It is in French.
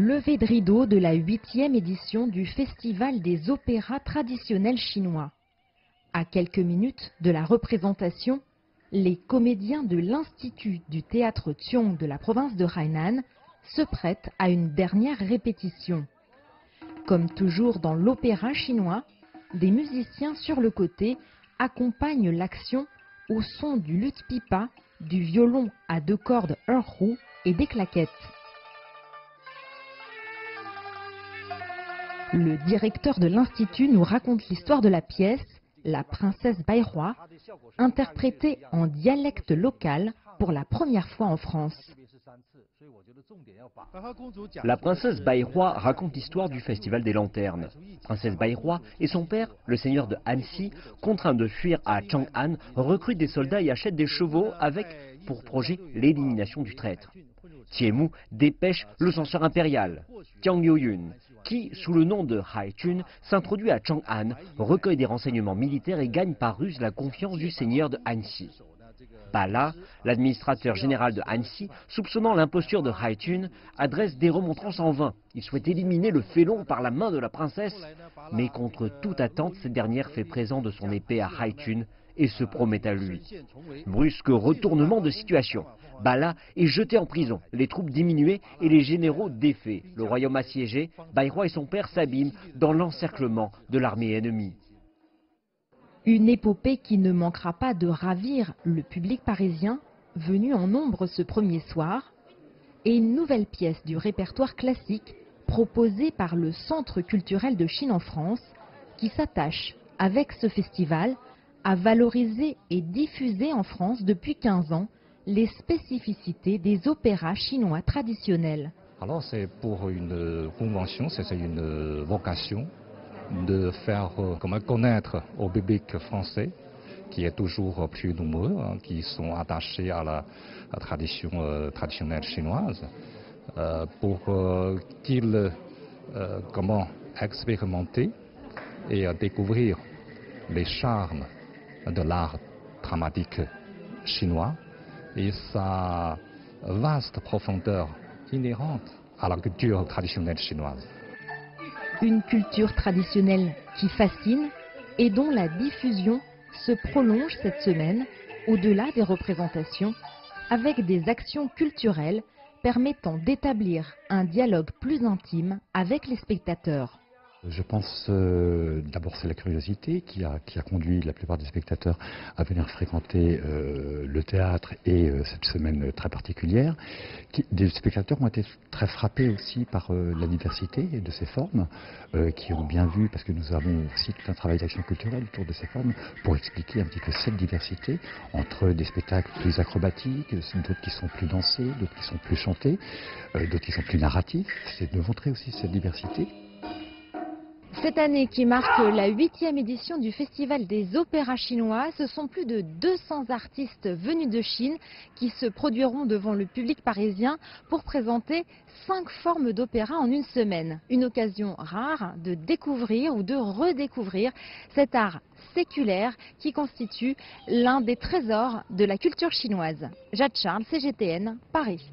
Levée de rideau de la 8e édition du Festival des opéras traditionnels chinois. À quelques minutes de la représentation, les comédiens de l'Institut du théâtre Tiong de la province de Hainan se prêtent à une dernière répétition. Comme toujours dans l'opéra chinois, des musiciens sur le côté accompagnent l'action au son du luth-pipa, du violon à 2 cordes erhu et des claquettes. Le directeur de l'Institut nous raconte l'histoire de la pièce, La princesse Bairoi, interprétée en dialecte local pour la première fois en France. La princesse Bairoi raconte l'histoire du Festival des Lanternes. Princesse Bairoi et son père, le seigneur de Annecy, contraints de fuir à Chang'an, recrutent des soldats et achètent des chevaux avec, pour projet, l'élimination du traître. Tiemu dépêche le censeur impérial, Jiang Youyun, qui, sous le nom de Haichun, s'introduit à Chang'an, recueille des renseignements militaires et gagne par ruse la confiance du seigneur de Annecy. Bala, l'administrateur général de Annecy, soupçonnant l'imposture de Haichun, adresse des remontrances en vain. Il souhaite éliminer le félon par la main de la princesse, mais contre toute attente, cette dernière fait présent de son épée à Haichun et se promet à lui. Brusque retournement de situation. Bala est jeté en prison, les troupes diminuées et les généraux défaits. Le royaume assiégé, Bairoi et son père s'abîment dans l'encerclement de l'armée ennemie. Une épopée qui ne manquera pas de ravir le public parisien, venu en nombre ce premier soir, et une nouvelle pièce du répertoire classique proposée par le Centre culturel de Chine en France, qui s'attache, avec ce festival, à valoriser et diffuser en France depuis 15 ans les spécificités des opéras chinois traditionnels. Alors c'est pour une convention, c'est une vocation de faire connaître au public français, qui est toujours plus nombreux, qui sont attachés à la tradition traditionnelle chinoise, pour qu'ils expérimenter et découvrir les charmes de l'art dramatique chinois et sa vaste profondeur inhérente à la culture traditionnelle chinoise. Une culture traditionnelle qui fascine et dont la diffusion se prolonge cette semaine au-delà des représentations avec des actions culturelles permettant d'établir un dialogue plus intime avec les spectateurs. Je pense d'abord c'est la curiosité qui a conduit la plupart des spectateurs à venir fréquenter le théâtre et cette semaine très particulière. Des spectateurs ont été très frappés aussi par la diversité de ces formes, qui ont bien vu, parce que nous avons aussi tout un travail d'action culturelle autour de ces formes, pour expliquer un petit peu cette diversité entre des spectacles plus acrobatiques, d'autres qui sont plus dansés, d'autres qui sont plus chantés, d'autres qui sont plus narratifs. C'est de montrer aussi cette diversité. Cette année qui marque la 8e édition du Festival des opéras chinois, ce sont plus de 200 artistes venus de Chine qui se produiront devant le public parisien pour présenter 5 formes d'opéra en une semaine. Une occasion rare de découvrir ou de redécouvrir cet art séculaire qui constitue l'un des trésors de la culture chinoise. Jade Charles, CGTN, Paris.